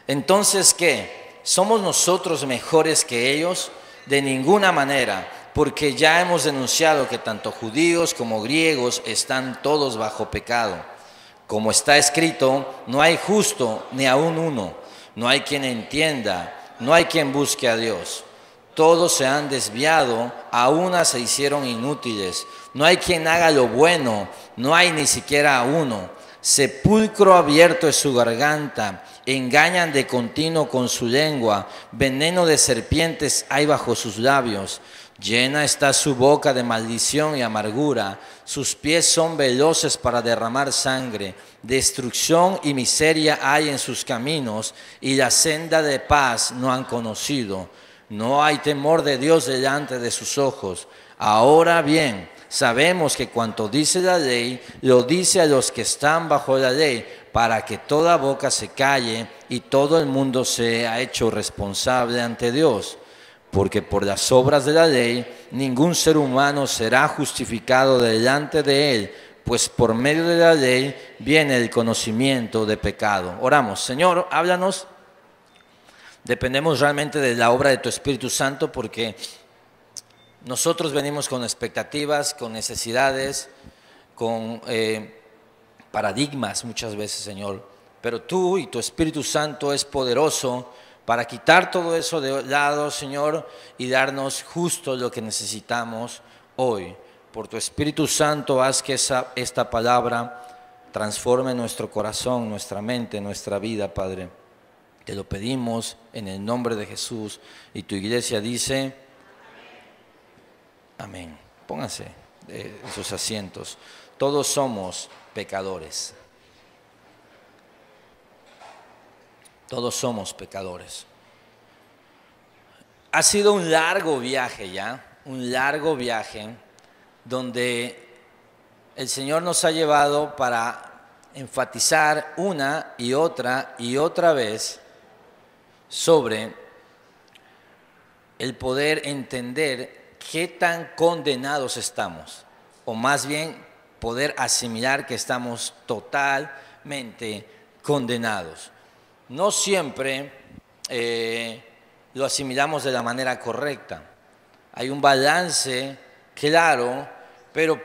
Entonces, ¿qué? ¿Somos nosotros mejores que ellos? De ninguna manera, porque ya hemos denunciado que tanto judíos como griegos están todos bajo pecado. Como está escrito, no hay justo ni aun uno, no hay quien entienda, no hay quien busque a Dios. Todos se han desviado, a una se hicieron inútiles. No hay quien haga lo bueno, no hay ni siquiera uno. Sepulcro abierto es su garganta, engañan de continuo con su lengua, veneno de serpientes hay bajo sus labios. Llena está su boca de maldición y amargura, sus pies son veloces para derramar sangre. Destrucción y miseria hay en sus caminos, y la senda de paz no han conocido. No hay temor de Dios delante de sus ojos. Ahora bien, sabemos que cuanto dice la ley, lo dice a los que están bajo la ley, para que toda boca se calle y todo el mundo sea hecho responsable ante Dios. Porque por las obras de la ley, ningún ser humano será justificado delante de él, pues por medio de la ley viene el conocimiento de pecado. Oramos. Señor, háblanos. Dependemos realmente de la obra de tu Espíritu Santo, porque nosotros venimos con expectativas, con necesidades, con paradigmas muchas veces, Señor. Pero tú y tu Espíritu Santo es poderoso para quitar todo eso de lado, Señor, y darnos justo lo que necesitamos hoy. Por tu Espíritu Santo, haz que esta palabra transforme nuestro corazón, nuestra mente, nuestra vida, Padre. Te lo pedimos en el nombre de Jesús. Y tu iglesia dice, amén. Pónganse en sus asientos. Todos somos pecadores. Todos somos pecadores. Ha sido un largo viaje ya, un largo viaje donde el Señor nos ha llevado para enfatizar una y otra vez sobre el poder entender qué tan condenados estamos, o más bien poder asimilar que estamos totalmente condenados. No siempre lo asimilamos de la manera correcta. Hay un balance claro, pero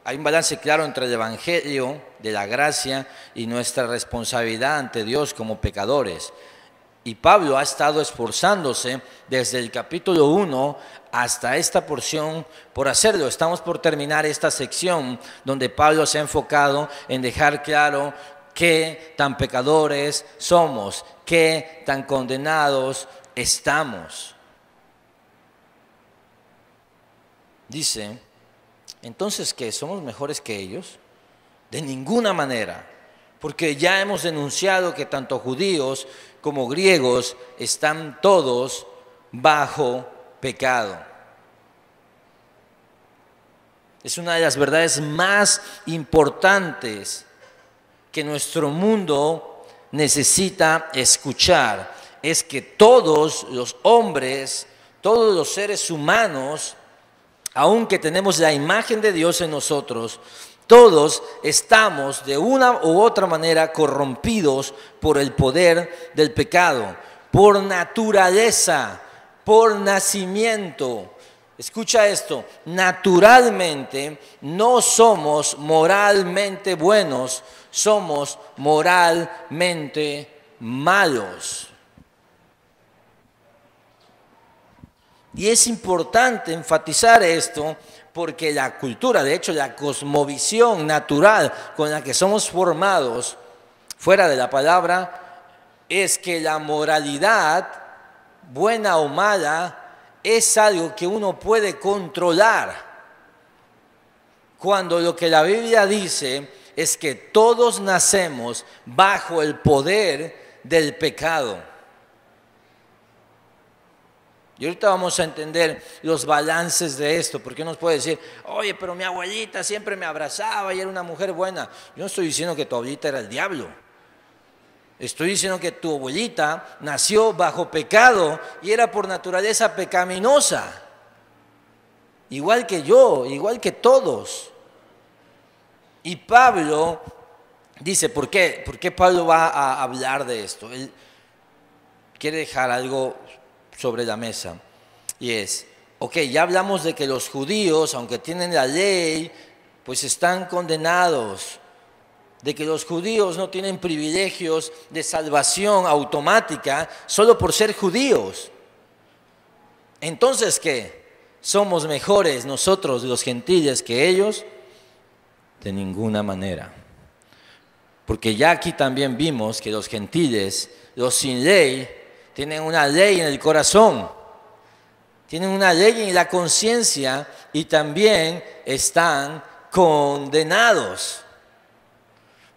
hay un balance claro entre el Evangelio de la gracia y nuestra responsabilidad ante Dios como pecadores. Y Pablo ha estado esforzándose desde el capítulo 1 hasta esta porción por hacerlo. Estamos por terminar esta sección donde Pablo se ha enfocado en dejar claro qué tan pecadores somos, qué tan condenados estamos. Dice, entonces, ¿qué? ¿Somos mejores que ellos? De ninguna manera, porque ya hemos denunciado que tanto judíos como griegos están todos bajo pecado. Es una de las verdades más importantes que nuestro mundo necesita escuchar. Es que todos los hombres, todos los seres humanos, aunque tenemos la imagen de Dios en nosotros, todos estamos de una u otra manera corrompidos por el poder del pecado, por naturaleza, por nacimiento. Escucha esto, naturalmente no somos moralmente buenos, somos moralmente malos. Y es importante enfatizar esto porque la cultura, de hecho la cosmovisión natural con la que somos formados, fuera de la palabra, es que la moralidad, buena o mala, es algo que uno puede controlar. Cuando lo que la Biblia dice es que todos nacemos bajo el poder del pecado. Y ahorita vamos a entender los balances de esto, porque uno puede decir, oye, pero mi abuelita siempre me abrazaba y era una mujer buena. Yo no estoy diciendo que tu abuelita era el diablo. Estoy diciendo que tu abuelita nació bajo pecado y era por naturaleza pecaminosa. Igual que yo, igual que todos. Y Pablo dice, ¿por qué? ¿Por qué Pablo va a hablar de esto? quiere dejar algo sobre la mesa. Y es, ok, ya hablamos de que los judíos, aunque tienen la ley, pues están condenados. De que los judíos no tienen privilegios de salvación automática solo por ser judíos. Entonces, ¿qué? ¿Somos mejores nosotros los gentiles que ellos? De ninguna manera. Porque ya aquí también vimos que los gentiles, los sin ley, tienen una ley en el corazón, tienen una ley en la conciencia y también están condenados.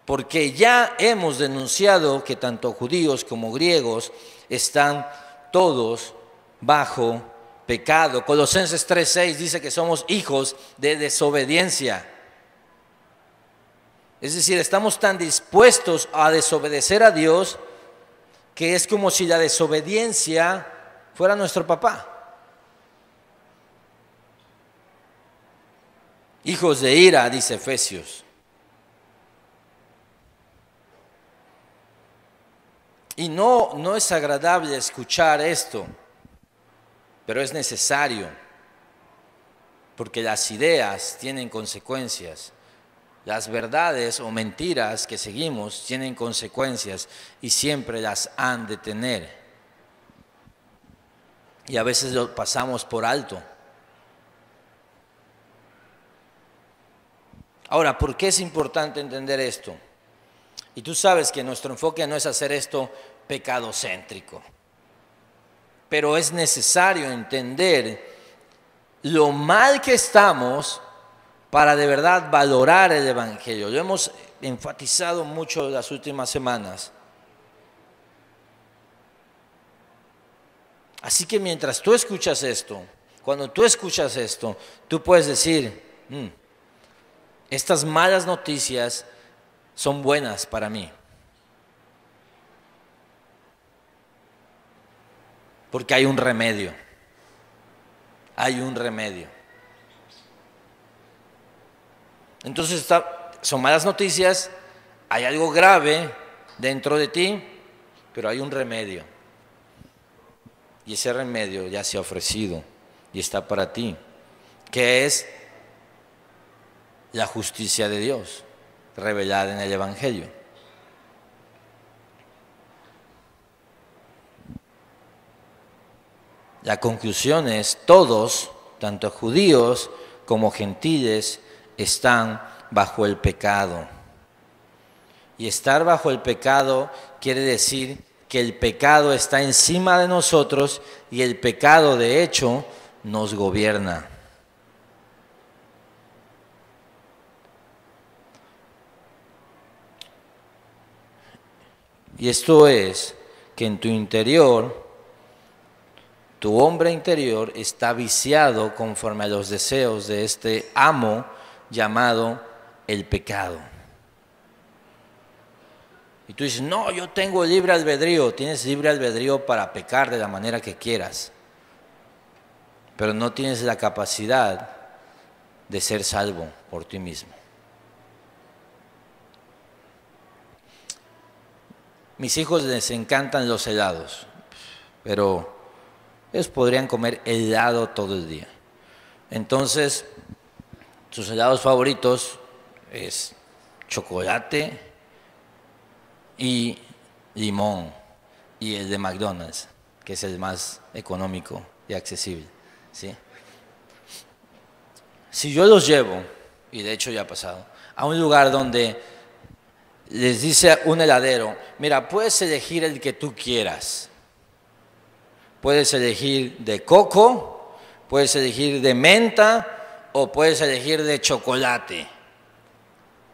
Porque ya hemos denunciado que tanto judíos como griegos están todos bajo pecado. Colosenses 3:6 dice que somos hijos de desobediencia. Es decir, estamos tan dispuestos a desobedecer a Dios que es como si la desobediencia fuera nuestro papá. Hijos de ira, dice Efesios. Y no es agradable escuchar esto, pero es necesario, porque las ideas tienen consecuencias. Las verdades o mentiras que seguimos tienen consecuencias y siempre las han de tener. Y a veces lo pasamos por alto. Ahora, ¿por qué es importante entender esto? Y tú sabes que nuestro enfoque no es hacer esto pecadocéntrico, pero es necesario entender lo mal que estamos para de verdad valorar el Evangelio. Lo hemos enfatizado mucho las últimas semanas. Así que mientras tú escuchas esto, cuando tú escuchas esto, tú puedes decir, estas malas noticias son buenas para mí. Porque hay un remedio. Hay un remedio. Entonces son malas noticias, hay algo grave dentro de ti, pero hay un remedio. Y ese remedio ya se ha ofrecido y está para ti, que es la justicia de Dios revelada en el Evangelio. La conclusión es, todos, tanto judíos como gentiles, están bajo el pecado. Y estar bajo el pecado quiere decir que el pecado está encima de nosotros y el pecado, de hecho, nos gobierna. Y esto es que en tu interior, tu hombre interior está viciado conforme a los deseos de este amo llamado el pecado. Y tú dices, no, yo tengo libre albedrío. Tienes libre albedrío para pecar de la manera que quieras, pero no tienes la capacidad de ser salvo por ti mismo. Mis hijos les encantan los helados, pero ellos podrían comer helado todo el día. Entonces, sus helados favoritos es chocolate y limón, y el de McDonald's, que es el más económico y accesible, ¿sí? Si yo los llevo, y de hecho ya ha pasado, a un lugar donde les dice un heladero, mira, puedes elegir el que tú quieras. Puedes elegir de coco, puedes elegir de menta o puedes elegir de chocolate.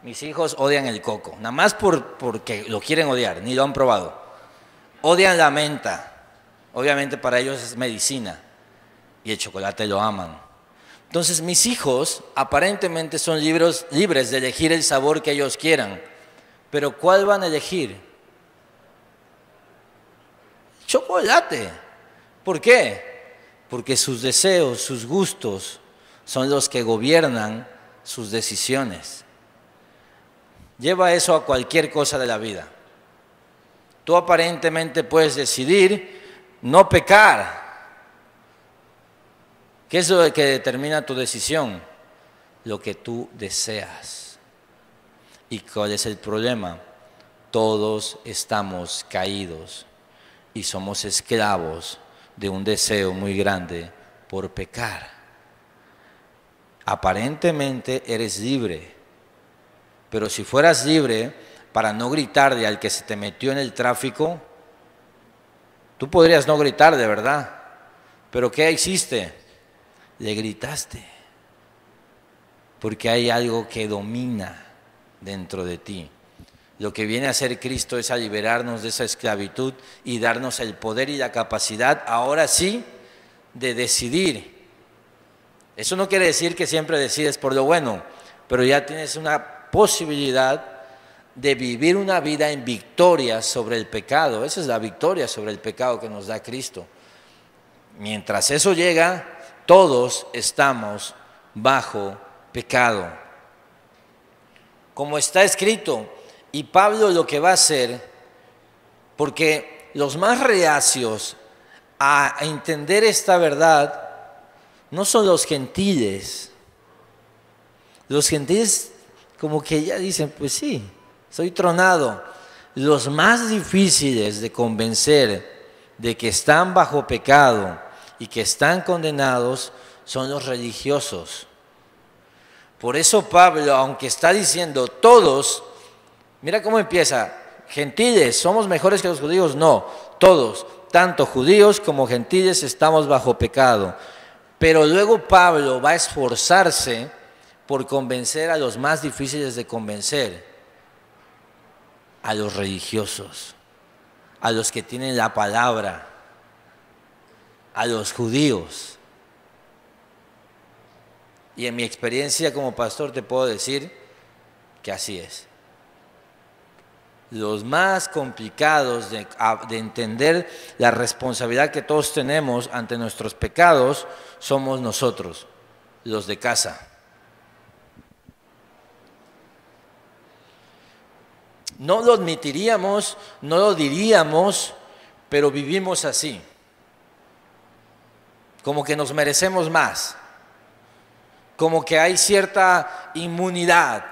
Mis hijos odian el coco, nada más porque lo quieren odiar, ni lo han probado. Odian la menta, obviamente para ellos es medicina, y el chocolate lo aman. Entonces mis hijos aparentemente son libres de elegir el sabor que ellos quieran, pero ¿cuál van a elegir? Chocolate. ¿Por qué? Porque sus deseos, sus gustos son los que gobiernan sus decisiones. Lleva eso a cualquier cosa de la vida. Tú aparentemente puedes decidir no pecar. ¿Qué es lo que determina tu decisión? Lo que tú deseas. ¿Y cuál es el problema? Todos estamos caídos y somos esclavos de un deseo muy grande por pecar. Aparentemente eres libre, pero si fueras libre para no gritarle al que se te metió en el tráfico, tú podrías no gritar de verdad, pero ¿qué hiciste? Le gritaste, porque hay algo que domina dentro de ti. Lo que viene a hacer Cristo es a liberarnos de esa esclavitud y darnos el poder y la capacidad, ahora sí, de decidir. Eso no quiere decir que siempre decides por lo bueno, pero ya tienes una posibilidad de vivir una vida en victoria sobre el pecado. Esa es la victoria sobre el pecado que nos da Cristo. Mientras eso llega, todos estamos bajo pecado. Como está escrito, y Pablo lo que va a hacer, porque los más reacios a entender esta verdad no son los gentiles. Los gentiles como que ya dicen, pues sí, soy tronado. Los más difíciles de convencer de que están bajo pecado y que están condenados son los religiosos. Por eso Pablo, aunque está diciendo todos, mira cómo empieza, gentiles, ¿somos mejores que los judíos? No, todos, tanto judíos como gentiles estamos bajo pecado. Pero luego Pablo va a esforzarse por convencer a los más difíciles de convencer, a los religiosos, a los que tienen la palabra, a los judíos. Y en mi experiencia como pastor te puedo decir que así es. Los más complicados de entender la responsabilidad que todos tenemos ante nuestros pecados somos nosotros, los de casa. No lo admitiríamos, no lo diríamos, pero vivimos así. Como que nos merecemos más. Como que hay cierta inmunidad.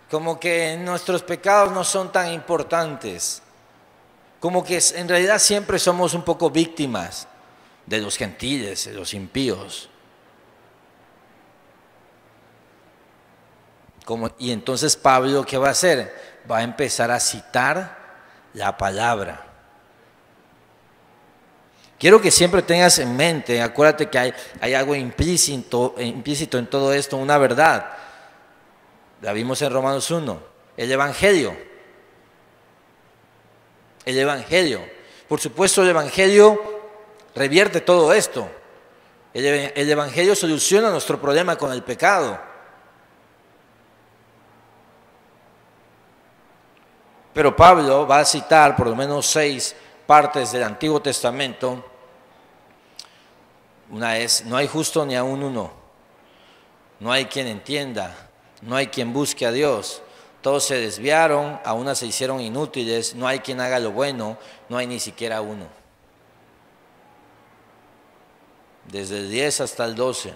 Como que nuestros pecados no son tan importantes. Como que en realidad siempre somos un poco víctimas de los gentiles, de los impíos. Y entonces Pablo, ¿qué va a hacer? Va a empezar a citar la palabra. Quiero que siempre tengas en mente, acuérdate que hay algo implícito en todo esto, una verdad. La vimos en Romanos 1, el Evangelio. El Evangelio. Por supuesto, el Evangelio revierte todo esto. El Evangelio soluciona nuestro problema con el pecado. Pero Pablo va a citar por lo menos 6 partes del Antiguo Testamento. Una es, no hay justo ni aun uno. No hay quien entienda. No hay quien busque a Dios. Todos se desviaron, a unas se hicieron inútiles. No hay quien haga lo bueno. No hay ni siquiera uno. Desde el 10 hasta el 12.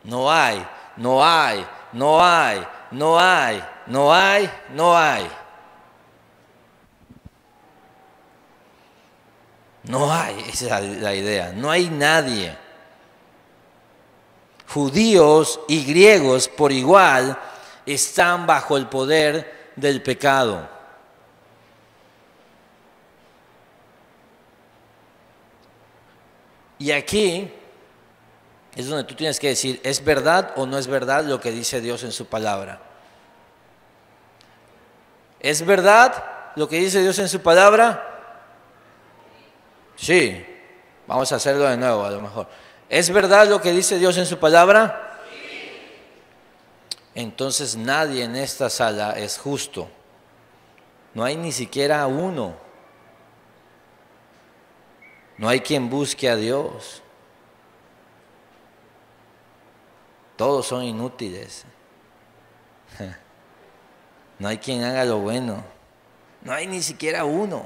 No hay, no hay, no hay, no hay, no hay, no hay. No hay, esa es la idea, no hay nadie. Judíos y griegos por igual están bajo el poder del pecado. Y aquí es donde tú tienes que decir, ¿es verdad o no es verdad lo que dice Dios en su palabra? ¿Es verdad lo que dice Dios en su palabra? Sí, vamos a hacerlo de nuevo a lo mejor. ¿Es verdad lo que dice Dios en su palabra? Sí. Entonces nadie en esta sala es justo. No hay ni siquiera uno. No hay quien busque a Dios. Todos son inútiles. No hay quien haga lo bueno. No hay ni siquiera uno.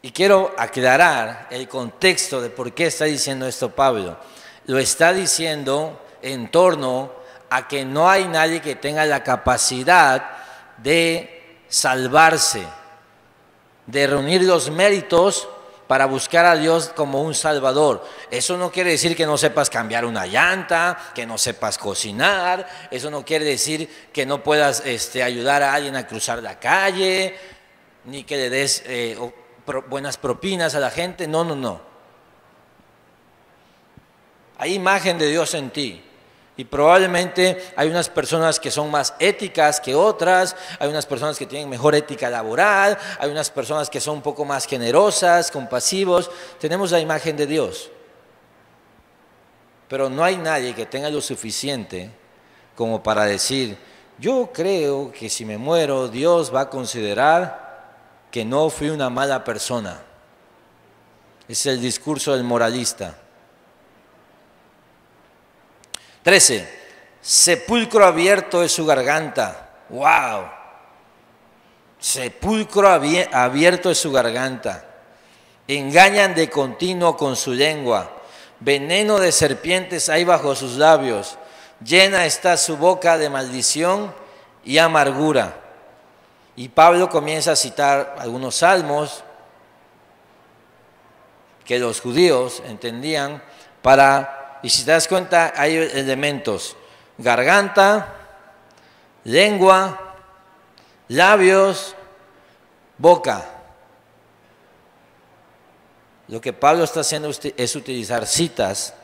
Y quiero aclarar el contexto de por qué está diciendo esto Pablo. Lo está diciendo en torno a que no hay nadie que tenga la capacidad de salvarse, de reunir los méritos para buscar a Dios como un salvador. Eso no quiere decir que no sepas cambiar una llanta, que no sepas cocinar, eso no quiere decir que no puedas ayudar a alguien a cruzar la calle, ni que le des buenas propinas a la gente. No, no, no. Hay imagen de Dios en ti. Y probablemente hay unas personas que son más éticas que otras, hay unas personas que tienen mejor ética laboral, hay unas personas que son un poco más generosas, compasivos. Tenemos la imagen de Dios. Pero no hay nadie que tenga lo suficiente como para decir, yo creo que si me muero, Dios va a considerar que no fui una mala persona. Es el discurso del moralista. 13. Sepulcro abierto es su garganta. ¡Wow! Sepulcro abierto es su garganta. Engañan de continuo con su lengua. Veneno de serpientes hay bajo sus labios. Llena está su boca de maldición y amargura. Y Pablo comienza a citar algunos salmos que los judíos entendían para... Y si te das cuenta, hay elementos: garganta, lengua, labios, boca. Lo que Pablo está haciendo es utilizar citas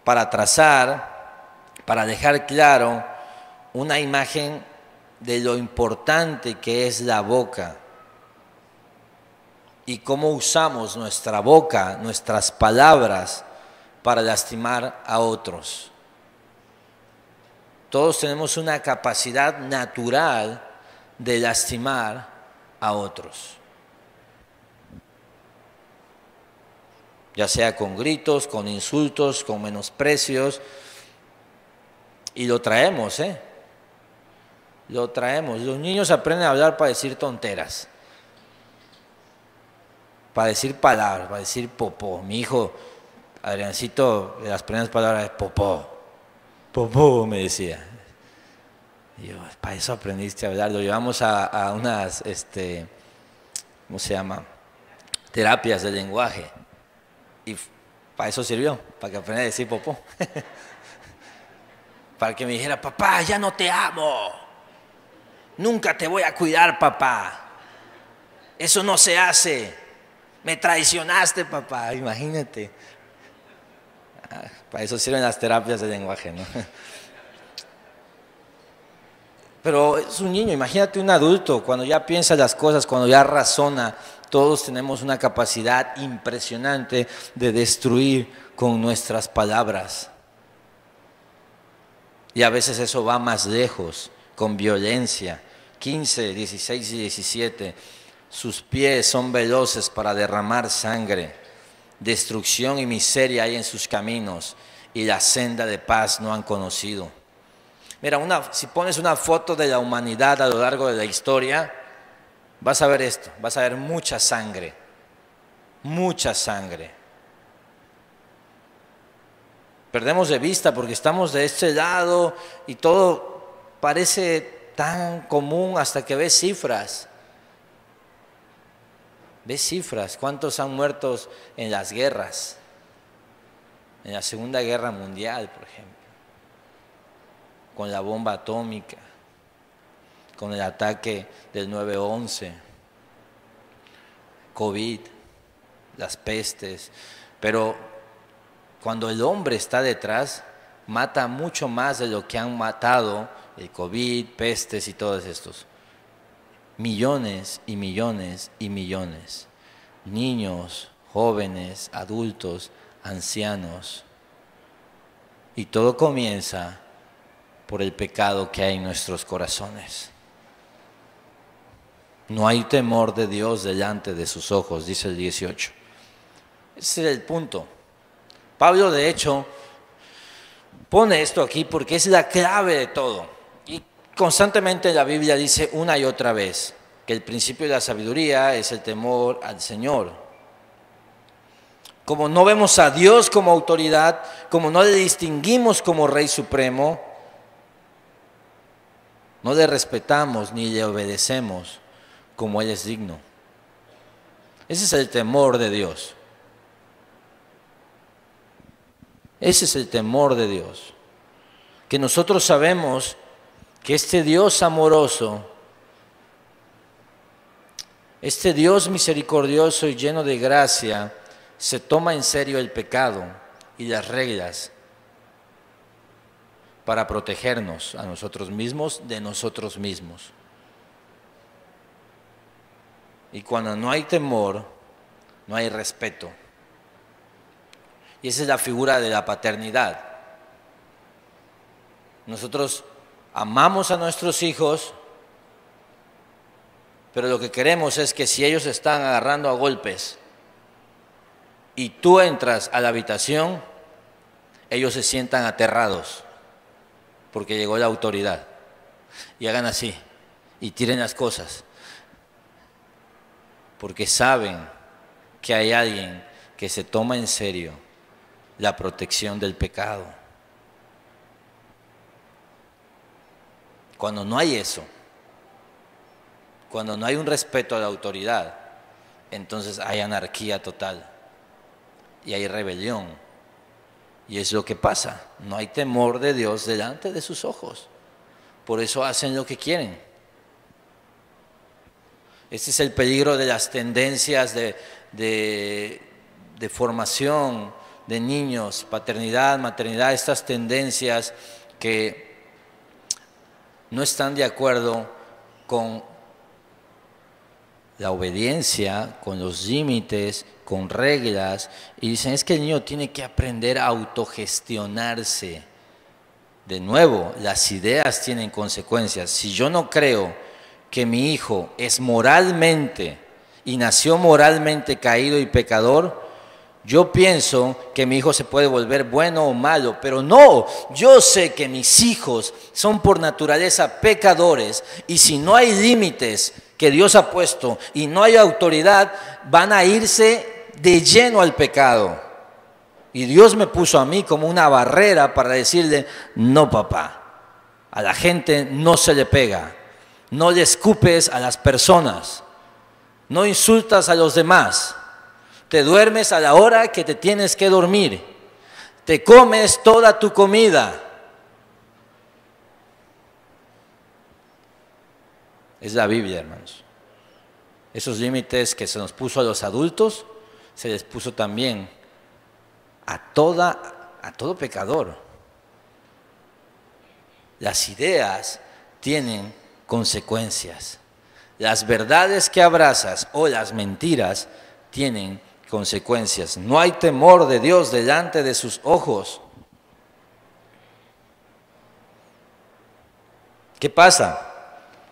para trazar, para dejar claro una imagen de lo importante que es la boca y cómo usamos nuestra boca, nuestras palabras, para lastimar a otros. Todos tenemos una capacidad natural de lastimar a otros. Ya sea con gritos, con insultos, con menosprecios. Y lo traemos, Lo traemos. Los niños aprenden a hablar para decir tonteras. Para decir palabras, para decir popó. Mi hijo... Adriancito, de las primeras palabras es popó. Popó, me decía. Y yo, para eso aprendiste a hablar. Lo llevamos a unas, ¿cómo se llama? Terapias de lenguaje. Y para eso sirvió, para que aprendiera a decir popó. Para que me dijera, papá, ya no te amo. Nunca te voy a cuidar, papá. Eso no se hace. Me traicionaste, papá. Imagínate. Para eso sirven las terapias de lenguaje, ¿no? Pero es un niño, imagínate un adulto, cuando ya piensa las cosas, cuando ya razona. Todos tenemos una capacidad impresionante de destruir con nuestras palabras. Y a veces eso va más lejos, con violencia. 15, 16 y 17. Sus pies son veloces para derramar sangre. Destrucción y miseria hay en sus caminos, y la senda de paz no han conocido. Mira, si pones una foto de la humanidad a lo largo de la historia, vas a ver esto, vas a ver mucha sangre, mucha sangre. Perdemos de vista porque estamos de este lado y todo parece tan común hasta que ves cifras. ¿Ves cifras? ¿Cuántos han muerto en las guerras? En la Segunda Guerra Mundial, por ejemplo. Con la bomba atómica. Con el ataque del 9/11. COVID. Las pestes. Pero cuando el hombre está detrás, mata mucho más de lo que han matado el COVID, pestes y todos estos. Millones y millones y millones. Niños, jóvenes, adultos, ancianos. Y todo comienza por el pecado que hay en nuestros corazones. No hay temor de Dios delante de sus ojos, dice el 18. Ese es el punto. Pablo, de hecho, pone esto aquí porque es la clave de todo. Constantemente la Biblia dice una y otra vez, que el principio de la sabiduría es el temor al Señor. Como no vemos a Dios como autoridad, como no le distinguimos como Rey Supremo, no le respetamos ni le obedecemos como Él es digno. Ese es el temor de Dios. Ese es el temor de Dios. Que nosotros sabemos que este Dios amoroso, este Dios misericordioso y lleno de gracia, se toma en serio el pecado y las reglas para protegernos a nosotros mismos de nosotros mismos. Y cuando no hay temor, no hay respeto. Y esa es la figura de la paternidad. Nosotros amamos a nuestros hijos, pero lo que queremos es que si ellos están agarrando a golpes y tú entras a la habitación, ellos se sientan aterrados porque llegó la autoridad y hagan así y tiren las cosas porque saben que hay alguien que se toma en serio la protección del pecado. Cuando no hay eso, cuando no hay un respeto a la autoridad, entonces hay anarquía total y hay rebelión. Y es lo que pasa, no hay temor de Dios delante de sus ojos. Por eso hacen lo que quieren. Este es el peligro de las tendencias de formación de niños, paternidad, maternidad, estas tendencias que no están de acuerdo con la obediencia, con los límites, con reglas, y dicen, es que el niño tiene que aprender a autogestionarse. De nuevo, las ideas tienen consecuencias. Si yo no creo que mi hijo es moralmente y nació moralmente caído y pecador, yo pienso que mi hijo se puede volver bueno o malo, pero no, yo sé que mis hijos son por naturaleza pecadores y si no hay límites que Dios ha puesto y no hay autoridad, van a irse de lleno al pecado. Y Dios me puso a mí como una barrera para decirle, no papá, a la gente no se le pega, no le escupes a las personas, no insultas a los demás. Te duermes a la hora que te tienes que dormir. Te comes toda tu comida. Es la Biblia, hermanos. Esos límites que se nos puso a los adultos, se les puso también a todo pecador. Las ideas tienen consecuencias. Las verdades que abrazas o las mentiras tienen consecuencias. No hay temor de Dios delante de sus ojos. ¿Qué pasa?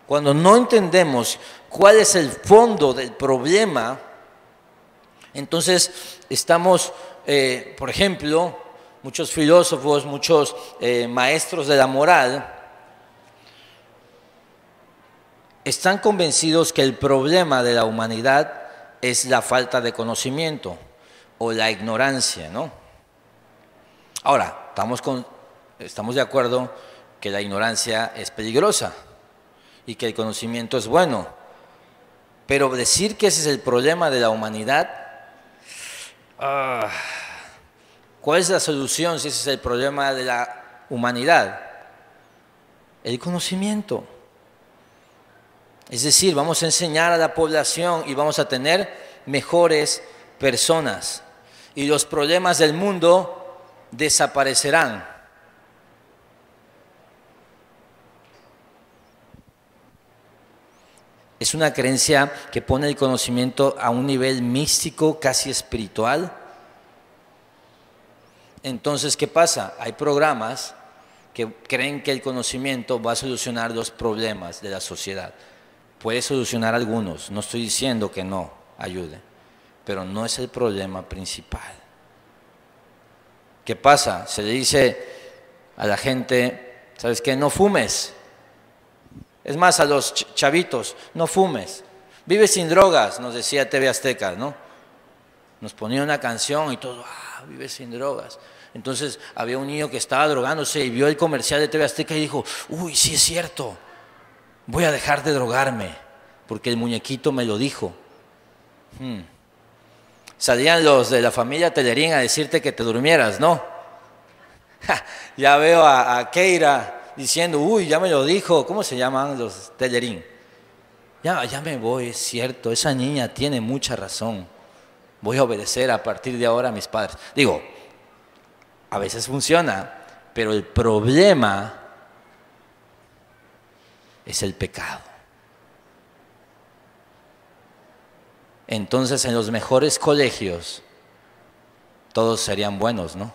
Cuando no entendemos cuál es el fondo del problema, entonces estamos, por ejemplo, muchos filósofos, muchos maestros de la moral, están convencidos que el problema de la humanidad es la falta de conocimiento o la ignorancia, ¿no? Ahora, estamos de acuerdo que la ignorancia es peligrosa y que el conocimiento es bueno, pero decir que ese es el problema de la humanidad, ¿cuál es la solución si ese es el problema de la humanidad? El conocimiento. Es decir, vamos a enseñar a la población y vamos a tener mejores personas. Y los problemas del mundo desaparecerán. Es una creencia que pone el conocimiento a un nivel místico, casi espiritual. Entonces, ¿qué pasa? Hay programas que creen que el conocimiento va a solucionar los problemas de la sociedad. Puede solucionar algunos, no estoy diciendo que no ayude, pero no es el problema principal. ¿Qué pasa? Se le dice a la gente, ¿sabes qué? No fumes. Es más, a los chavitos, no fumes. Vive sin drogas, nos decía TV Azteca, ¿no? Nos ponía una canción y todo, vive sin drogas. Entonces había un niño que estaba drogándose y vio el comercial de TV Azteca y dijo, uy, sí es cierto, voy a dejar de drogarme, porque el muñequito me lo dijo. Salían los de la familia Telerín a decirte que te durmieras, ¿no? Ya veo a Keira diciendo, uy, ya me lo dijo, ¿cómo se llaman los Telerín? Ya me voy, es cierto, esa niña tiene mucha razón. Voy a obedecer a partir de ahora a mis padres. Digo, a veces funciona, pero el problema es el pecado. Entonces, en los mejores colegios, todos serían buenos, ¿no?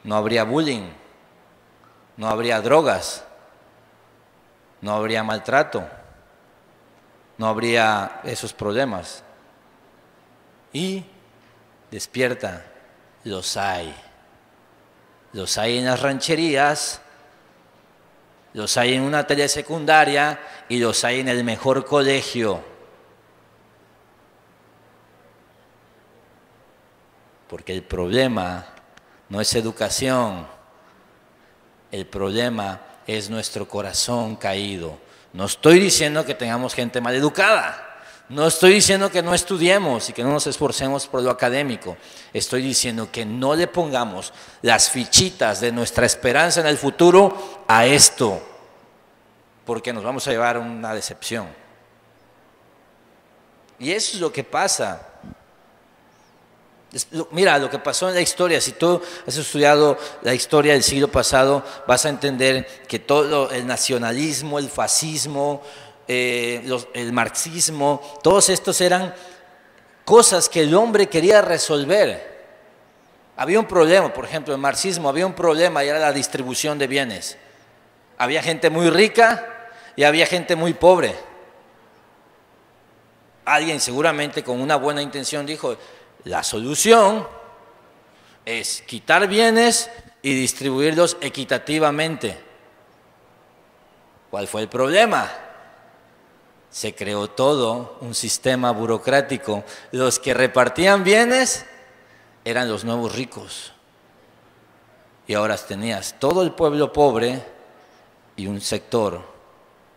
No habría bullying, no habría drogas, no habría maltrato, no habría esos problemas. Y despierta, los hay. Los hay en las rancherías, los hay en una telesecundaria y los hay en el mejor colegio. Porque el problema no es educación, el problema es nuestro corazón caído. No estoy diciendo que tengamos gente mal educada, no estoy diciendo que no estudiemos y que no nos esforcemos por lo académico. Estoy diciendo que no le pongamos las fichitas de nuestra esperanza en el futuro a esto, porque nos vamos a llevar a una decepción. Y eso es lo que pasa. Mira, lo que pasó en la historia, si tú has estudiado la historia del siglo pasado, vas a entender que todo el nacionalismo, el fascismo, el marxismo, todos estos eran cosas que el hombre quería resolver. Había un problema, por ejemplo, el marxismo, había un problema y era la distribución de bienes. Había gente muy rica y había gente muy pobre. Alguien seguramente con una buena intención dijo, la solución es quitar bienes y distribuirlos equitativamente. ¿Cuál fue el problema? Se creó todo un sistema burocrático. Los que repartían bienes eran los nuevos ricos. Y ahora tenías todo el pueblo pobre y un sector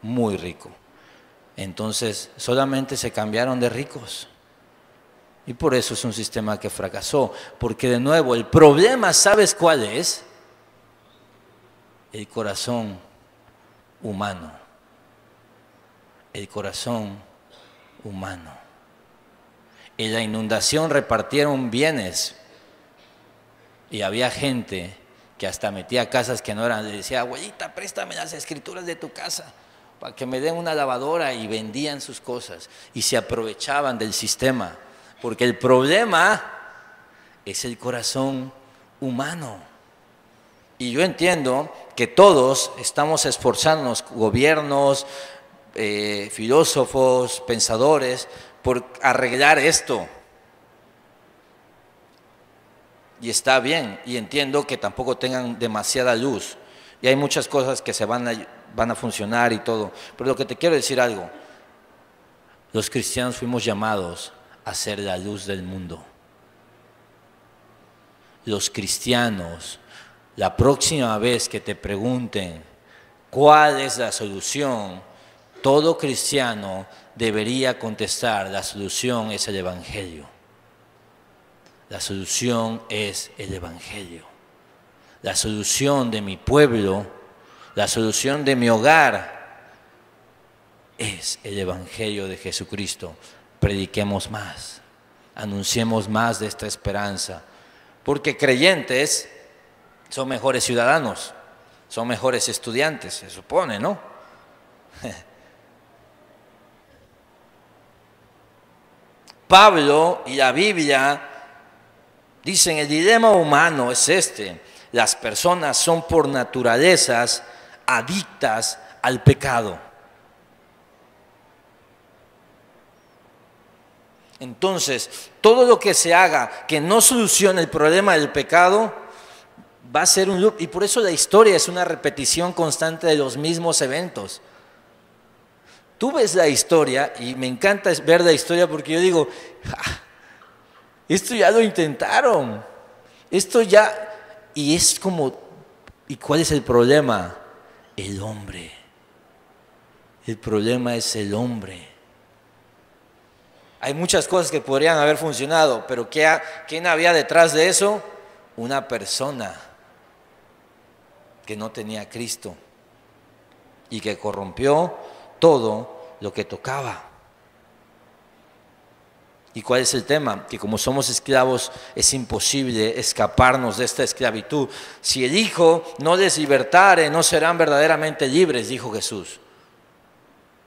muy rico. Entonces solamente se cambiaron de ricos. Y por eso es un sistema que fracasó. Porque de nuevo, el problema, ¿sabes cuál es? El corazón humano. El corazón humano. En la inundación repartieron bienes. Y había gente que hasta metía casas que no eran. Le decía, abuelita, préstame las escrituras de tu casa para que me den una lavadora, y vendían sus cosas. Y se aprovechaban del sistema. Porque el problema es el corazón humano. Y yo entiendo que todos estamos esforzándonos, gobiernos, filósofos, pensadores, por arreglar esto. Y está bien, y entiendo que tampoco tengan demasiada luz. Y hay muchas cosas que se van a funcionar y todo. Pero lo que te quiero decir algo, los cristianos fuimos llamados a ser la luz del mundo. Los cristianos, la próxima vez que te pregunten cuál es la solución, todo cristiano debería contestar, la solución es el Evangelio. La solución es el Evangelio. La solución de mi pueblo, la solución de mi hogar es el Evangelio de Jesucristo. Prediquemos más, anunciemos más de esta esperanza, porque creyentes son mejores ciudadanos, son mejores estudiantes, se supone, ¿no? Pablo y la Biblia dicen, el dilema humano es este: las personas son por naturalezas adictas al pecado. Entonces, todo lo que se haga que no solucione el problema del pecado va a ser un loop, y por eso la historia es una repetición constante de los mismos eventos. Tú ves la historia, y me encanta ver la historia porque yo digo, esto ya lo intentaron, esto ya, y es como, ¿y cuál es el problema? El hombre. El problema es el hombre. Hay muchas cosas que podrían haber funcionado, pero ¿quién había detrás de eso? Una persona que no tenía a Cristo y que corrompió todo lo que tocaba. ¿Y cuál es el tema? Que como somos esclavos es imposible escaparnos de esta esclavitud. Si el Hijo no les libertare, no serán verdaderamente libres, dijo Jesús.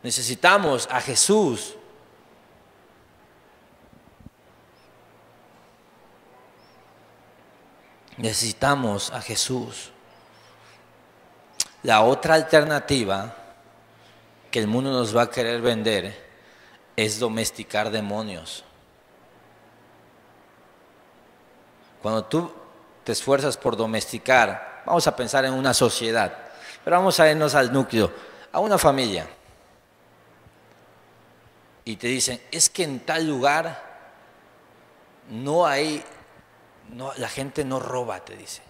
Necesitamos a Jesús. Necesitamos a Jesús. La otra alternativa que el mundo nos va a querer vender es domesticar demonios. Cuando tú te esfuerzas por domesticar, vamos a pensar en una sociedad, pero vamos a irnos al núcleo, a una familia. Y te dicen, es que en tal lugar no hay, la gente no roba, te dicen.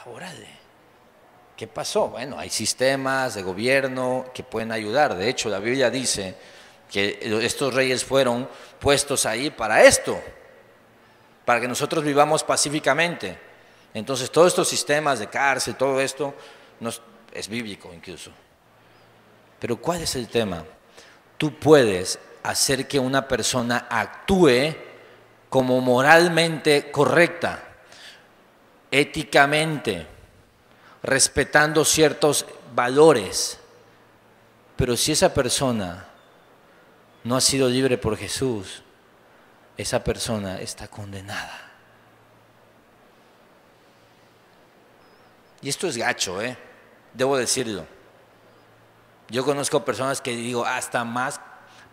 Órale, ¿qué pasó? Bueno, hay sistemas de gobierno que pueden ayudar. De hecho, la Biblia dice que estos reyes fueron puestos ahí para esto, para que nosotros vivamos pacíficamente. Entonces, todos estos sistemas de cárcel, todo esto, es bíblico incluso. Pero ¿cuál es el tema? Tú puedes hacer que una persona actúe como moralmente correcta, éticamente, respetando ciertos valores. Pero si esa persona no ha sido libre por Jesús, esa persona está condenada. Y esto es gacho, debo decirlo. Yo conozco personas que digo, hasta más,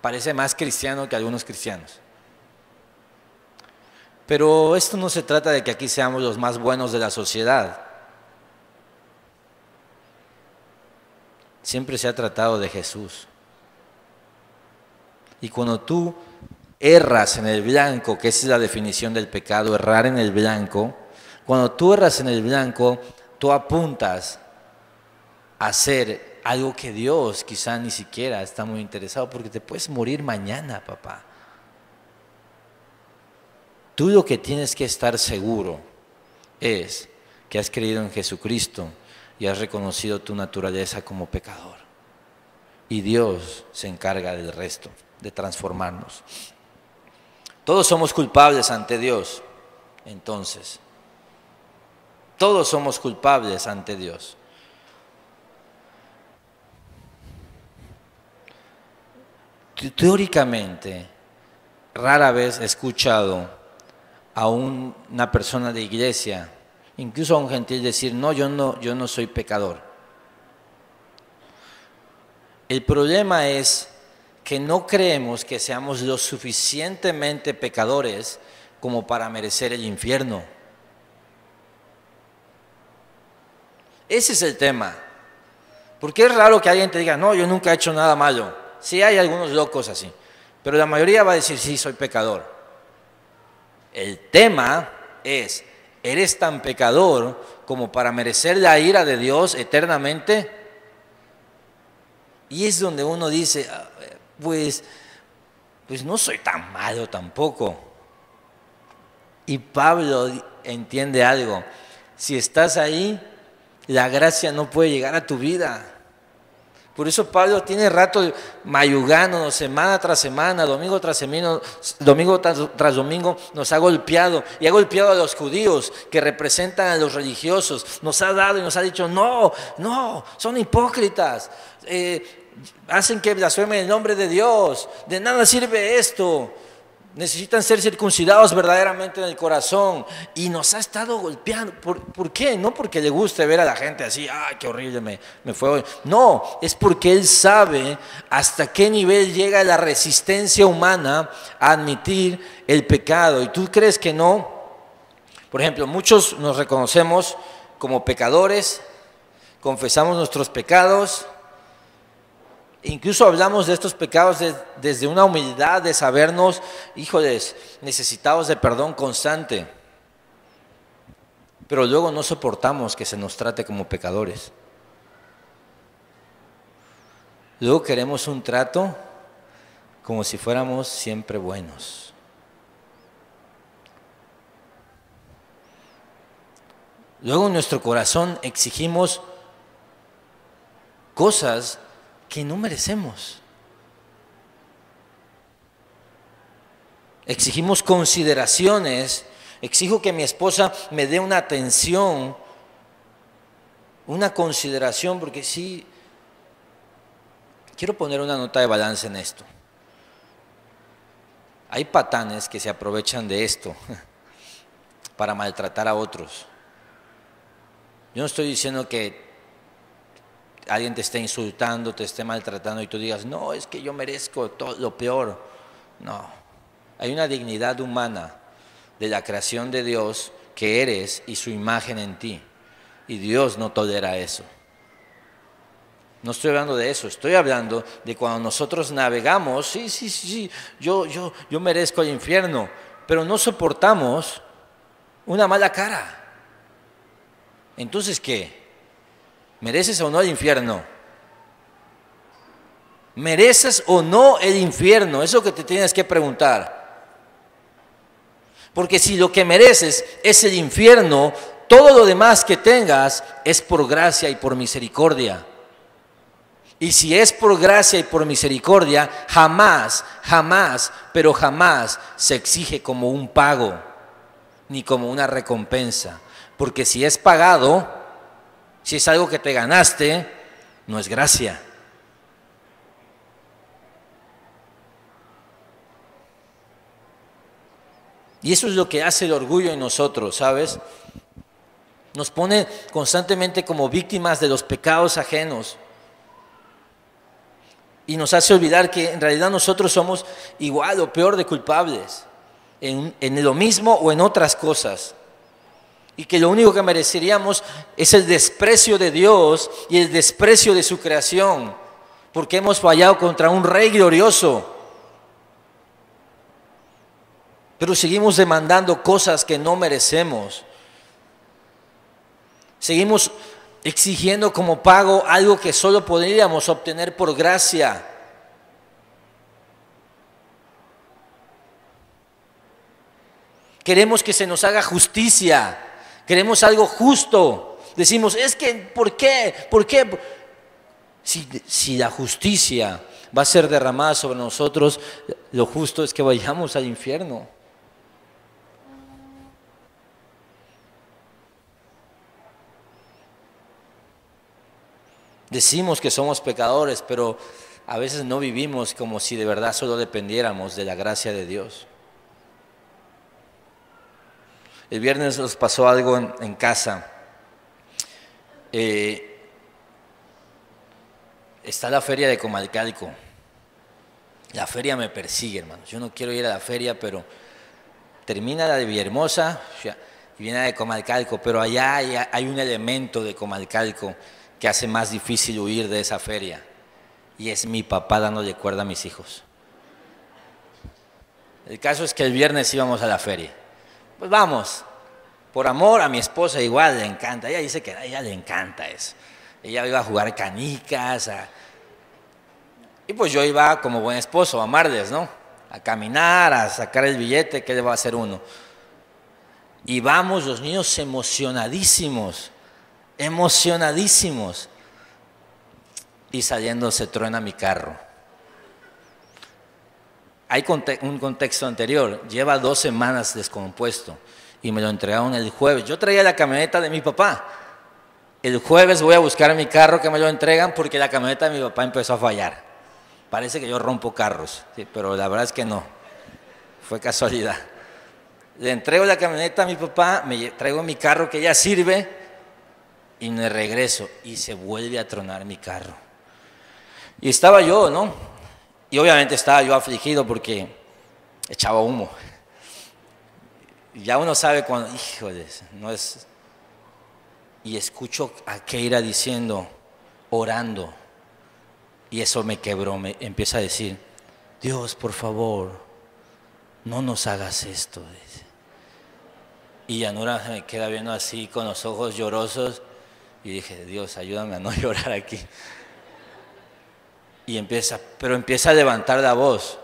parece más cristiano que algunos cristianos. Pero esto no se trata de que aquí seamos los más buenos de la sociedad. Siempre se ha tratado de Jesús. Y cuando tú erras en el blanco, que esa es la definición del pecado, errar en el blanco, cuando tú erras en el blanco, tú apuntas a hacer algo que Dios quizá ni siquiera está muy interesado, porque te puedes morir mañana, papá. Tú lo que tienes que estar seguro es que has creído en Jesucristo y has reconocido tu naturaleza como pecador. Y Dios se encarga del resto, de transformarnos. Todos somos culpables ante Dios, entonces. Todos somos culpables ante Dios. Teóricamente, rara vez he escuchado a una persona de iglesia, incluso a un gentil, decir, no, yo no soy pecador. El problema es que no creemos que seamos lo suficientemente pecadores como para merecer el infierno. Ese es el tema. Porque es raro que alguien te diga, no, yo nunca he hecho nada malo. Sí hay algunos locos así, pero la mayoría va a decir, sí, soy pecador. El tema es, ¿eres tan pecador como para merecer la ira de Dios eternamente? Y es donde uno dice, pues no soy tan malo tampoco. Y Pablo entiende algo, si estás ahí, la gracia no puede llegar a tu vida. Por eso Pablo tiene rato mayugándonos semana tras semana, domingo tras domingo nos ha golpeado, y ha golpeado a los judíos que representan a los religiosos. Nos ha dado y nos ha dicho, no, son hipócritas, hacen que blasfemen el nombre de Dios, de nada sirve esto. Necesitan ser circuncidados verdaderamente en el corazón. Y nos ha estado golpeando. ¿Por qué? No porque le guste ver a la gente así, ¡ay, qué horrible me fue hoy! No, es porque Él sabe hasta qué nivel llega la resistencia humana a admitir el pecado. ¿Y tú crees que no? Por ejemplo, muchos nos reconocemos como pecadores, confesamos nuestros pecados, incluso hablamos de estos pecados desde una humildad de sabernos, híjoles, necesitados de perdón constante. Pero luego no soportamos que se nos trate como pecadores. Luego queremos un trato como si fuéramos siempre buenos. Luego en nuestro corazón exigimos cosas que no merecemos. Exigimos consideraciones. Exijo que mi esposa me dé una atención, una consideración, porque sí, quiero poner una nota de balance en esto. Hay patanes que se aprovechan de esto para maltratar a otros. Yo no estoy diciendo que alguien te esté insultando, te esté maltratando y tú digas, no, es que yo merezco todo lo peor. No, hay una dignidad humana de la creación de Dios que eres y su imagen en ti. Y Dios no tolera eso. No estoy hablando de eso, estoy hablando de cuando nosotros navegamos, sí, yo merezco el infierno, pero no soportamos una mala cara. Entonces, ¿qué? ¿Mereces o no el infierno? ¿Mereces o no el infierno? Eso que te tienes que preguntar. Porque si lo que mereces es el infierno, todo lo demás que tengas es por gracia y por misericordia. Y si es por gracia y por misericordia, jamás, pero jamás se exige como un pago, ni como una recompensa. Porque si es pagado, si es algo que te ganaste, no es gracia. Y eso es lo que hace el orgullo en nosotros, ¿sabes? Nos pone constantemente como víctimas de los pecados ajenos. Y nos hace olvidar que en realidad nosotros somos igual o peor de culpables, en lo mismo o en otras cosas. Y que lo único que mereceríamos es el desprecio de Dios y el desprecio de su creación, porque hemos fallado contra un Rey glorioso. Pero seguimos demandando cosas que no merecemos. Seguimos exigiendo como pago algo que solo podríamos obtener por gracia. Queremos que se nos haga justicia. Queremos algo justo. Decimos, es que, ¿por qué? ¿Por qué? Si la justicia va a ser derramada sobre nosotros, lo justo es que vayamos al infierno. Decimos que somos pecadores, pero a veces no vivimos como si de verdad solo dependiéramos de la gracia de Dios. El viernes nos pasó algo en casa. Está la feria de Comalcalco. La feria me persigue, hermanos. Yo no quiero ir a la feria, pero termina la de Villahermosa y viene la de Comalcalco. Pero allá hay un elemento de Comalcalco que hace más difícil huir de esa feria. Y es mi papá dándole cuerda a mis hijos. El caso es que el viernes íbamos a la feria. Pues vamos, por amor a mi esposa igual le encanta. Ella dice que a ella le encanta eso. Ella iba a jugar canicas. Y pues yo iba como buen esposo a amarles, ¿no? A caminar, a sacar el billete, ¿qué le va a hacer uno? Y vamos los niños emocionadísimos. Y saliendo se truena mi carro. Hay un contexto anterior, lleva 2 semanas descompuesto y me lo entregaron el jueves. Yo traía la camioneta de mi papá. El jueves voy a buscar mi carro que me lo entregan porque la camioneta de mi papá empezó a fallar. Parece que yo rompo carros, sí, pero la verdad es que no, fue casualidad. Le entrego la camioneta a mi papá, me traigo mi carro que ya sirve. Y me regreso y se vuelve a tronar mi carro. Y estaba yo, ¿no? Y obviamente estaba yo afligido porque echaba humo. ya uno sabe cuando, híjoles, no es... Y escucho a Keira diciendo, orando, y eso me quebró, me empieza a decir, Dios, por favor, no nos hagas esto. Dice. Y Yanura me queda viendo así con los ojos llorosos, y dije, Dios, ayúdame a no llorar aquí. Y empieza a levantar la voz.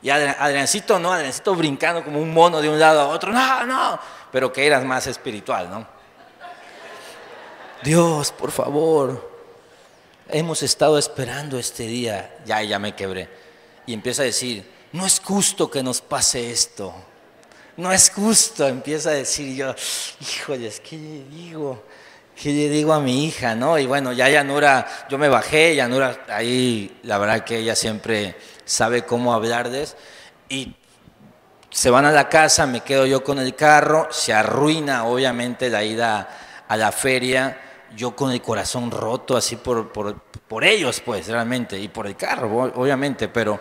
Y Adriancito no, Adriancito brincando como un mono de un lado a otro, no, no, pero que eras más espiritual, ¿no? Dios, por favor, hemos estado esperando este día. Ya me quebré. Y empieza a decir, no es justo que nos pase esto. No es justo, empieza a decir yo, híjoles, ¿qué le digo? ¿Qué le digo a mi hija, no? Y bueno, ya Yanura, yo me bajé, Yanura ahí, la verdad que ella siempre sabe cómo hablarles. Y se van a la casa, me quedo yo con el carro, se arruina obviamente la ida a la feria, yo con el corazón roto así por ellos pues realmente, y por el carro obviamente, pero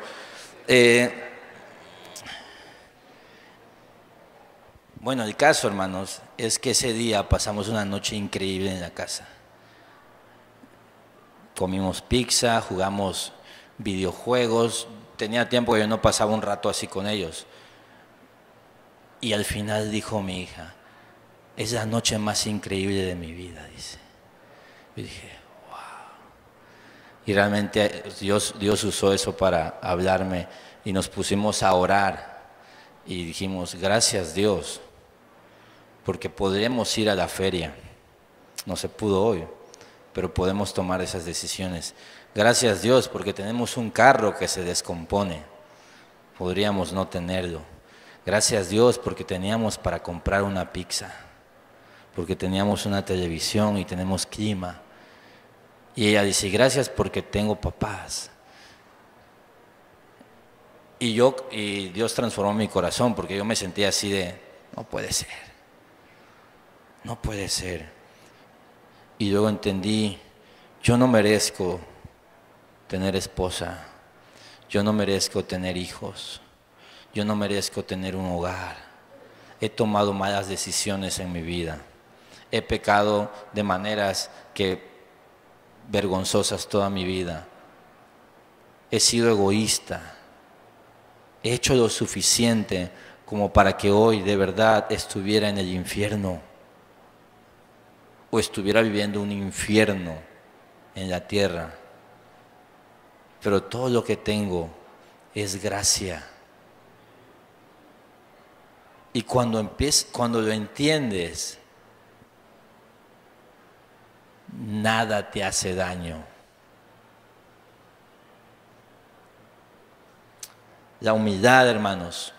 bueno, el caso, hermanos, es que ese día pasamos una noche increíble en la casa. Comimos pizza, jugamos videojuegos, tenía tiempo que yo no pasaba un rato así con ellos. Y al final dijo mi hija, es la noche más increíble de mi vida, dice. Y dije, wow. Y realmente Dios usó eso para hablarme y nos pusimos a orar y dijimos, gracias Dios, porque podremos ir a la feria. No se pudo hoy, pero podemos tomar esas decisiones. Gracias Dios, porque tenemos un carro que se descompone. Podríamos no tenerlo. Gracias Dios, porque teníamos para comprar una pizza, porque teníamos una televisión y tenemos clima. Y ella dice, gracias porque tengo papás. Y Dios transformó mi corazón, porque yo me sentía así de, no puede ser, no puede ser. Y luego entendí, yo no merezco tener esposa, yo no merezco tener hijos, yo no merezco tener un hogar. He tomado malas decisiones en mi vida, he pecado de maneras vergonzosas toda mi vida, he sido egoísta, he hecho lo suficiente como para que hoy de verdad estuviera en el infierno o estuviera viviendo un infierno en la tierra. Pero todo lo que tengo es gracia. Y cuando lo entiendes, nada te hace daño. La humildad, hermanos,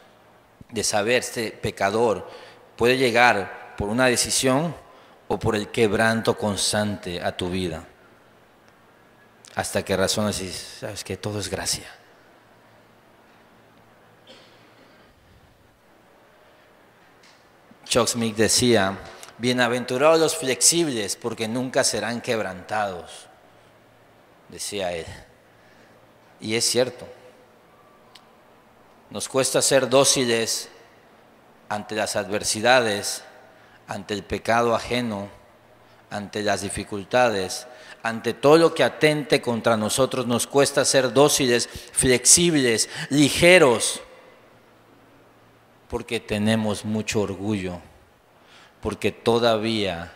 de saber este pecador puede llegar por una decisión o por el quebranto constante a tu vida. Hasta que razonas y sabes que todo es gracia. Chuck Smith decía, bienaventurados los flexibles porque nunca serán quebrantados, decía él. Y es cierto. Nos cuesta ser dóciles ante las adversidades, ante el pecado ajeno, ante las dificultades, ante todo lo que atente contra nosotros. Nos cuesta ser dóciles, flexibles, ligeros, porque tenemos mucho orgullo, porque todavía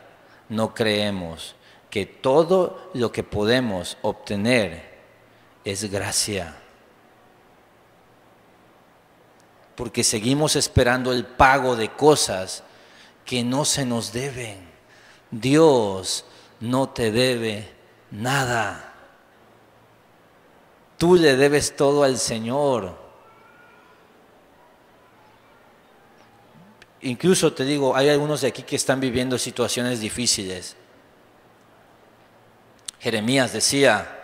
no creemos que todo lo que podemos obtener es gracia. Porque seguimos esperando el pago de cosas que no se nos deben. Dios no te debe nada. Tú le debes todo al Señor. Incluso te digo, hay algunos de aquí que están viviendo situaciones difíciles. Jeremías decía,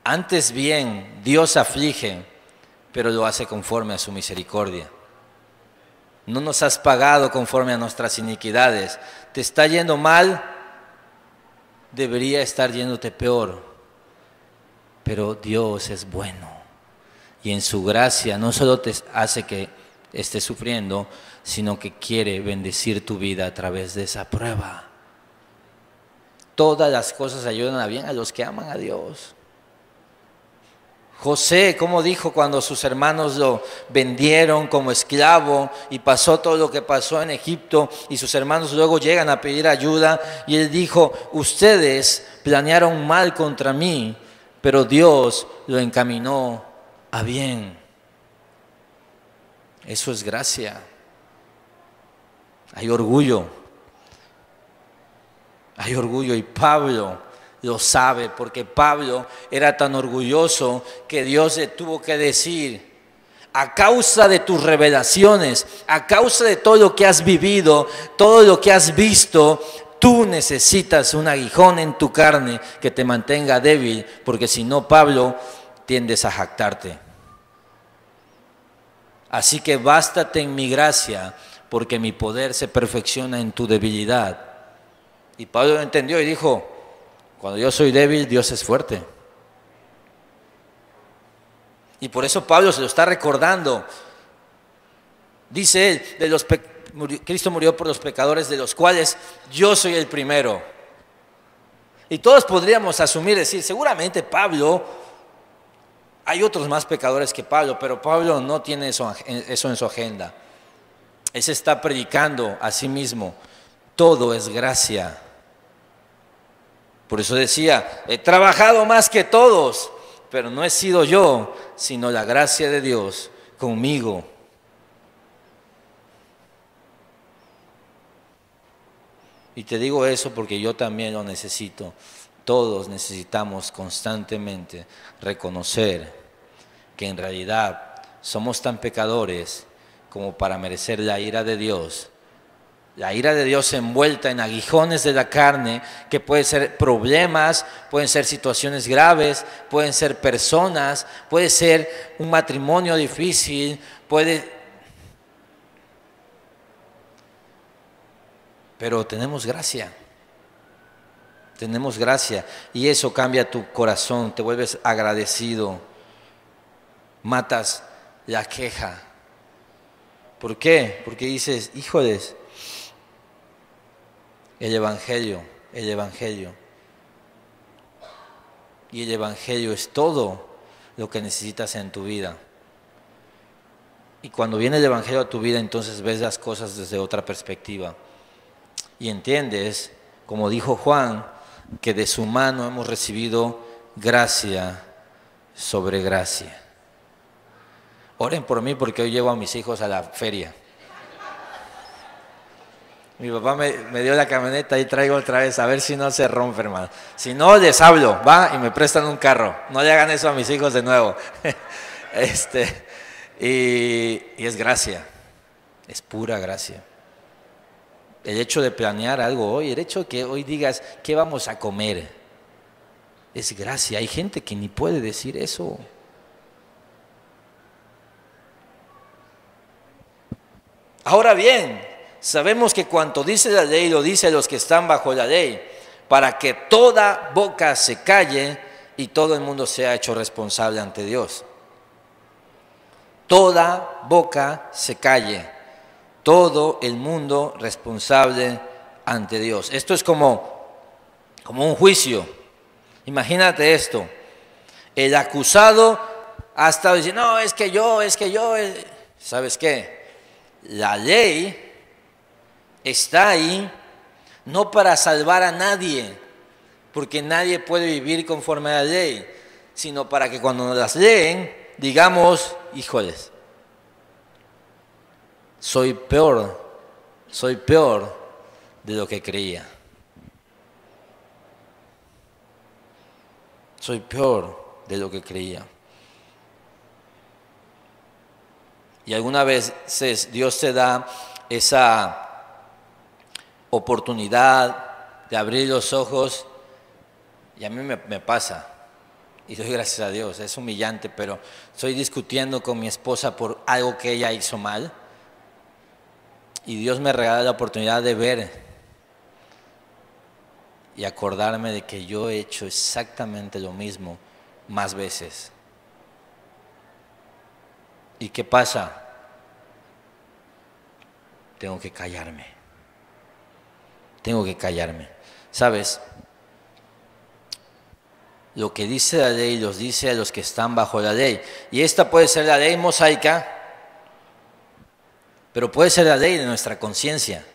antes bien Dios aflige, pero lo hace conforme a su misericordia. No nos has pagado conforme a nuestras iniquidades. Te está yendo mal, debería estar yéndote peor. Pero Dios es bueno. Y en su gracia no solo te hace que estés sufriendo, sino que quiere bendecir tu vida a través de esa prueba. Todas las cosas ayudan a bien a los que aman a Dios. José, como dijo cuando sus hermanos lo vendieron como esclavo y pasó todo lo que pasó en Egipto y sus hermanos luego llegan a pedir ayuda y él dijo, ustedes planearon mal contra mí, pero Dios lo encaminó a bien. Eso es gracia. Hay orgullo y Pablo lo sabe, porque Pablo era tan orgulloso que Dios le tuvo que decir, a causa de tus revelaciones, a causa de todo lo que has vivido, todo lo que has visto, tú necesitas un aguijón en tu carne que te mantenga débil, porque si no, Pablo, tiendes a jactarte. Así que bástate en mi gracia, porque mi poder se perfecciona en tu debilidad. Y Pablo lo entendió y dijo, cuando yo soy débil, Dios es fuerte. Y por eso Pablo se lo está recordando. Dice él, Cristo murió por los pecadores, de los cuales yo soy el primero. Y todos podríamos asumir, decir, seguramente Pablo, hay otros más pecadores que Pablo, pero Pablo no tiene eso en su agenda. Él se está predicando a sí mismo. Todo es gracia. Por eso decía, he trabajado más que todos, pero no he sido yo, sino la gracia de Dios conmigo. Y te digo eso porque yo también lo necesito. Todos necesitamos constantemente reconocer que en realidad somos tan pecadores como para merecer la ira de Dios. La ira de Dios envuelta en aguijones de la carne, que pueden ser problemas, pueden ser situaciones graves, pueden ser personas, puede ser un matrimonio difícil, pero tenemos gracia y eso cambia tu corazón, te vuelves agradecido, matas la queja. ¿Por qué? Porque dices, híjoles, el Evangelio. Y el Evangelio es todo lo que necesitas en tu vida. Y cuando viene el Evangelio a tu vida, entonces ves las cosas desde otra perspectiva. Y entiendes, como dijo Juan, que de su mano hemos recibido gracia sobre gracia. Oren por mí porque hoy llevo a mis hijos a la feria. Mi papá me dio la camioneta y traigo otra vez, a ver si no se rompe, hermano. Si no, les hablo, va, y me prestan un carro. No le hagan eso a mis hijos de nuevo. Y es gracia, es pura gracia. El hecho de planear algo hoy, el hecho de que hoy digas, ¿qué vamos a comer? Es gracia. Hay gente que ni puede decir eso. Ahora bien, sabemos que cuanto dice la ley, lo dice a los que están bajo la ley, para que toda boca se calle y todo el mundo sea hecho responsable ante Dios. Toda boca se calle, todo el mundo responsable ante Dios. Esto es como un juicio. Imagínate esto. El acusado ha estado diciendo, no, es que yo. ¿Sabes qué? La ley está ahí no para salvar a nadie, porque nadie puede vivir conforme a la ley, sino para que cuando nos las leen, digamos, híjoles, soy peor de lo que creía. Soy peor de lo que creía. Y algunas veces Dios te da esa oportunidad de abrir los ojos, y a mí me pasa, y doy gracias a Dios, es humillante, pero estoy discutiendo con mi esposa por algo que ella hizo mal, y Dios me regala la oportunidad de ver y acordarme de que yo he hecho exactamente lo mismo más veces. ¿Y qué pasa? tengo que callarme. Tengo que callarme. ¿Sabes? Lo que dice la ley los dice a los que están bajo la ley. Y esta puede ser la ley mosaica, pero puede ser la ley de nuestra conciencia.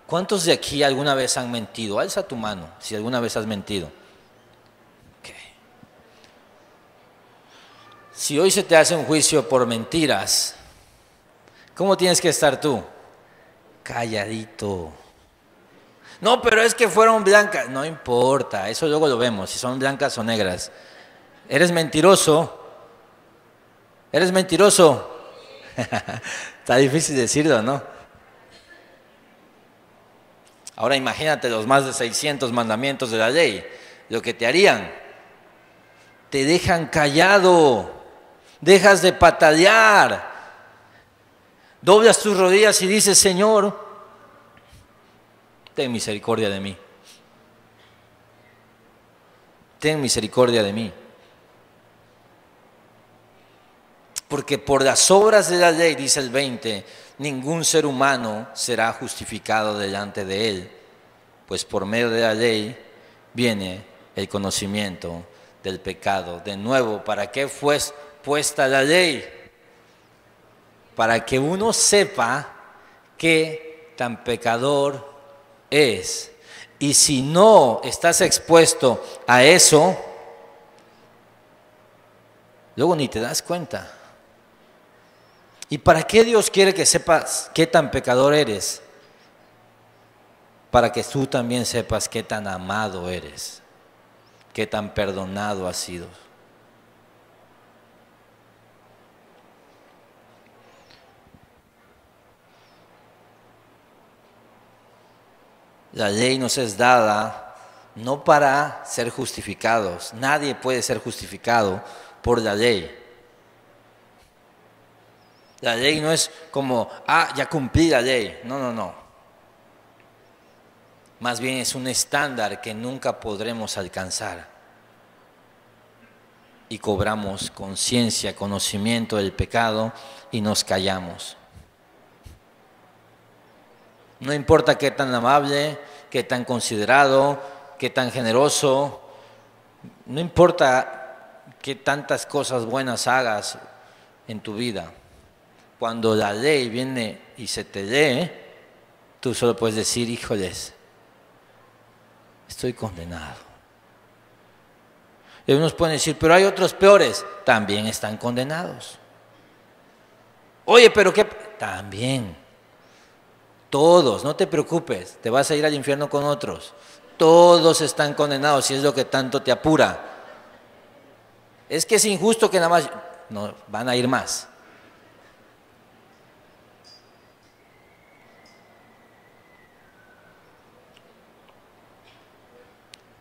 ¿Cuántos de aquí alguna vez han mentido? Alza tu mano si alguna vez has mentido. Okay. Si hoy se te hace un juicio por mentiras, ¿cómo tienes que estar tú? Calladito. No, pero es que fueron blancas. No importa, eso luego lo vemos, si son blancas o negras. ¿Eres mentiroso? ¿Eres mentiroso? Está difícil decirlo, ¿no? Ahora imagínate los más de 600 mandamientos de la ley. Lo que te harían. Te dejan callado. Dejas de patalear. Doblas tus rodillas y dices, Señor, ten misericordia de mí. Ten misericordia de mí. Porque por las obras de la ley, dice el 20, ningún ser humano será justificado delante de él, pues por medio de la ley viene el conocimiento del pecado. De nuevo, ¿para qué fue puesta la ley? Para que uno sepa qué tan pecador es. Y si no estás expuesto a eso, luego ni te das cuenta. ¿Y para qué Dios quiere que sepas qué tan pecador eres? Para que tú también sepas qué tan amado eres, qué tan perdonado has sido. La ley nos es dada no para ser justificados. Nadie puede ser justificado por la ley. La ley no es como, ya cumplí la ley. No, no, no. Más bien es un estándar que nunca podremos alcanzar. Y cobramos conciencia, conocimiento del pecado y nos callamos. No importa qué tan amable, qué tan considerado, qué tan generoso, no importa qué tantas cosas buenas hagas en tu vida. Cuando la ley viene y se te lee, tú solo puedes decir, híjoles, estoy condenado. Y unos pueden decir, pero hay otros peores, también están condenados. Oye, pero qué, también. Todos, no te preocupes, te vas a ir al infierno con otros. Todos están condenados, si es lo que tanto te apura. Es que es injusto que nada más, no, van a ir más.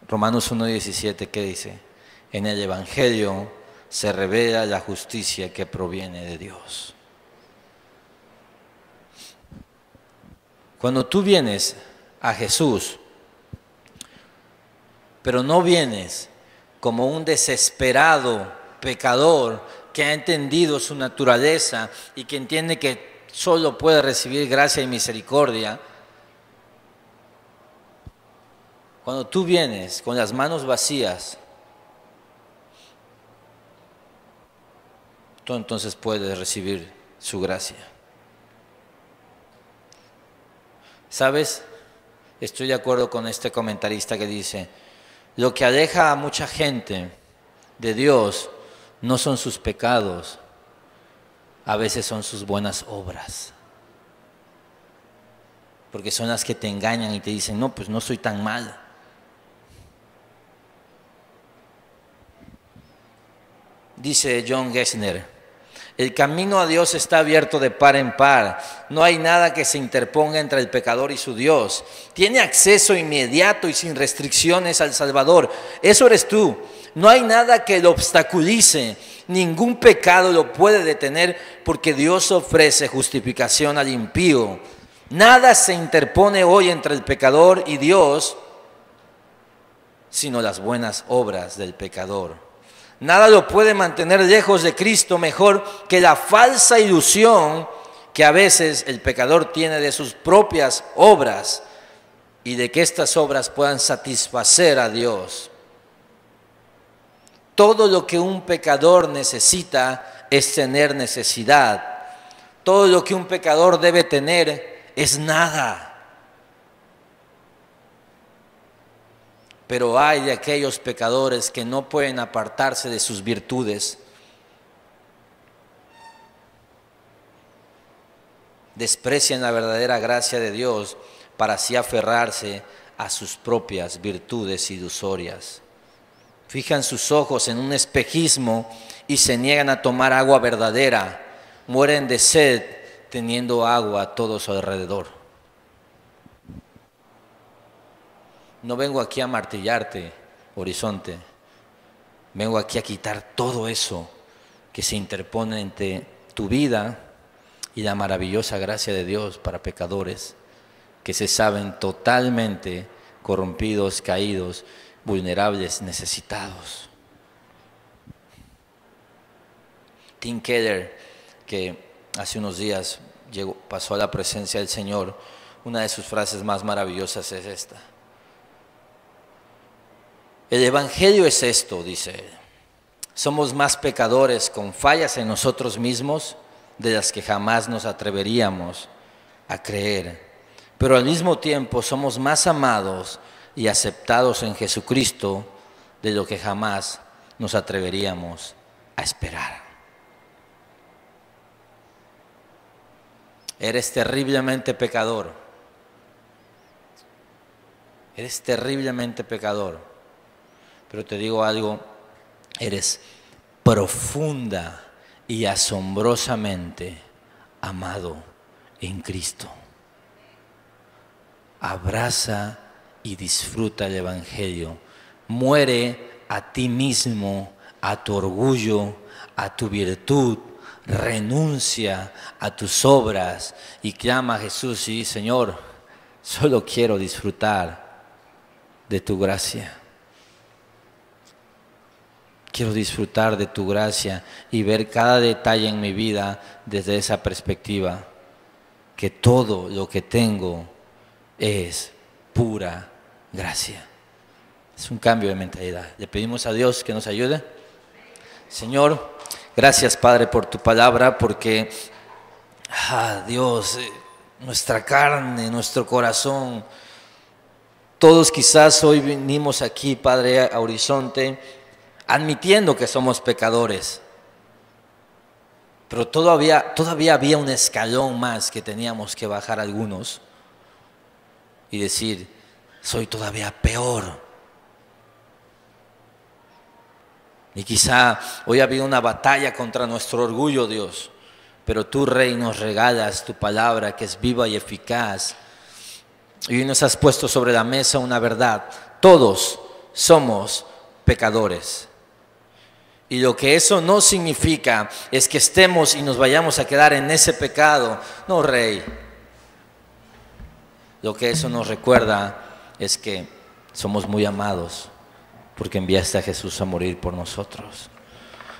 Romanos 1:17, ¿qué dice? En el Evangelio se revela la justicia que proviene de Dios. Cuando tú vienes a Jesús, pero no vienes como un desesperado pecador que ha entendido su naturaleza y que entiende que solo puede recibir gracia y misericordia, cuando tú vienes con las manos vacías, tú entonces puedes recibir su gracia. ¿Sabes? Estoy de acuerdo con este comentarista que dice, lo que aleja a mucha gente de Dios no son sus pecados, a veces son sus buenas obras. Porque son las que te engañan y te dicen, no, pues no soy tan mal. Dice John Gessner, el camino a Dios está abierto de par en par. No hay nada que se interponga entre el pecador y su Dios. Tiene acceso inmediato y sin restricciones al Salvador. Eso eres tú. No hay nada que lo obstaculice. Ningún pecado lo puede detener porque Dios ofrece justificación al impío. Nada se interpone hoy entre el pecador y Dios, sino las buenas obras del pecador. Nada lo puede mantener lejos de Cristo mejor que la falsa ilusión que a veces el pecador tiene de sus propias obras y de que estas obras puedan satisfacer a Dios. Todo lo que un pecador necesita es tener necesidad. Todo lo que un pecador debe tener es nada. Pero hay de aquellos pecadores que no pueden apartarse de sus virtudes. Desprecian la verdadera gracia de Dios para así aferrarse a sus propias virtudes ilusorias. Fijan sus ojos en un espejismo y se niegan a tomar agua verdadera. Mueren de sed teniendo agua a todo su alrededor. No vengo aquí a martillarte, Horizonte. Vengo aquí a quitar todo eso que se interpone entre tu vida y la maravillosa gracia de Dios para pecadores que se saben totalmente corrompidos, caídos, vulnerables, necesitados. Tim Keller, que hace unos días pasó a la presencia del Señor, una de sus frases más maravillosas es esta: el Evangelio es esto, dice él. Somos más pecadores con fallas en nosotros mismos de las que jamás nos atreveríamos a creer. Pero al mismo tiempo somos más amados y aceptados en Jesucristo de lo que jamás nos atreveríamos a esperar. Eres terriblemente pecador. Eres terriblemente pecador. Pero te digo algo, eres profunda y asombrosamente amado en Cristo. Abraza y disfruta el Evangelio. Muere a ti mismo, a tu orgullo, a tu virtud. Renuncia a tus obras y clama a Jesús y dice: Señor, solo quiero disfrutar de tu gracia. Quiero disfrutar de tu gracia y ver cada detalle en mi vida desde esa perspectiva, que todo lo que tengo es pura gracia. Es un cambio de mentalidad. Le pedimos a Dios que nos ayude. Señor, gracias, Padre, por tu palabra, porque, Dios, nuestra carne, nuestro corazón, todos quizás hoy venimos aquí, Padre, a Horizonte, admitiendo que somos pecadores, pero todavía había un escalón más que teníamos que bajar algunos y decir: soy todavía peor. Y quizá hoy ha habido una batalla contra nuestro orgullo, Dios, pero tú, Rey, nos regalas tu palabra que es viva y eficaz. Y hoy nos has puesto sobre la mesa una verdad: todos somos pecadores. Y lo que eso no significa es que estemos y nos vayamos a quedar en ese pecado. No, Rey. Lo que eso nos recuerda es que somos muy amados porque enviaste a Jesús a morir por nosotros.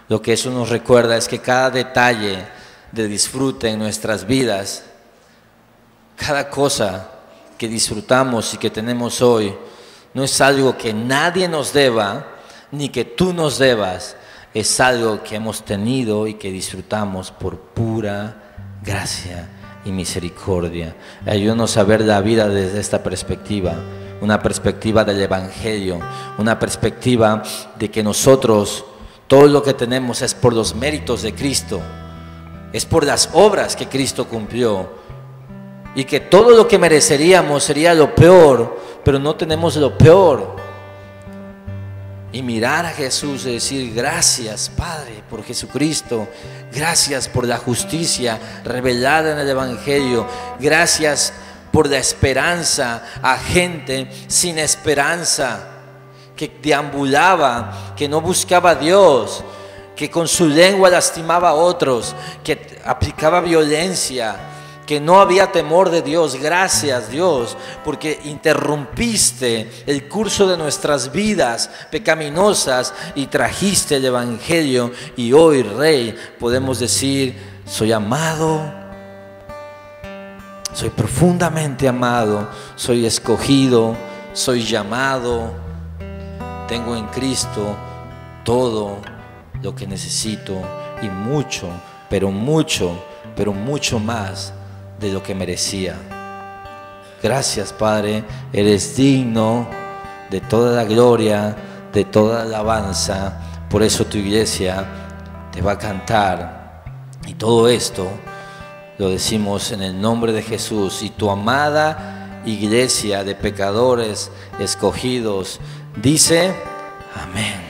Lo que eso nos recuerda es que cada detalle de disfrute en nuestras vidas, cada cosa que disfrutamos y que tenemos hoy, no es algo que nadie nos deba, ni que tú nos debas. Es algo que hemos tenido y que disfrutamos por pura gracia y misericordia. Ayúdanos a ver la vida desde esta perspectiva, una perspectiva del Evangelio, una perspectiva de que nosotros, todo lo que tenemos es por los méritos de Cristo, es por las obras que Cristo cumplió, y que todo lo que mereceríamos sería lo peor, pero no tenemos lo peor. Y mirar a Jesús y decir: gracias, Padre, por Jesucristo. Gracias por la justicia revelada en el Evangelio. Gracias por la esperanza a gente sin esperanza, que deambulaba, que no buscaba a Dios, que con su lengua lastimaba a otros, que aplicaba violencia, que no había temor de Dios. Gracias, Dios, porque interrumpiste el curso de nuestras vidas pecaminosas y trajiste el Evangelio. Y hoy, Rey, podemos decir: soy amado Soy profundamente amado, soy escogido, soy llamado. Tengo en Cristo todo lo que necesito y mucho, pero mucho más de lo que merecía. Gracias, Padre, eres digno de toda la gloria, de toda la alabanza. Por eso tu iglesia te va a cantar. Y todo esto lo decimos en el nombre de Jesús. Y tu amada iglesia de pecadores escogidos dice: amén.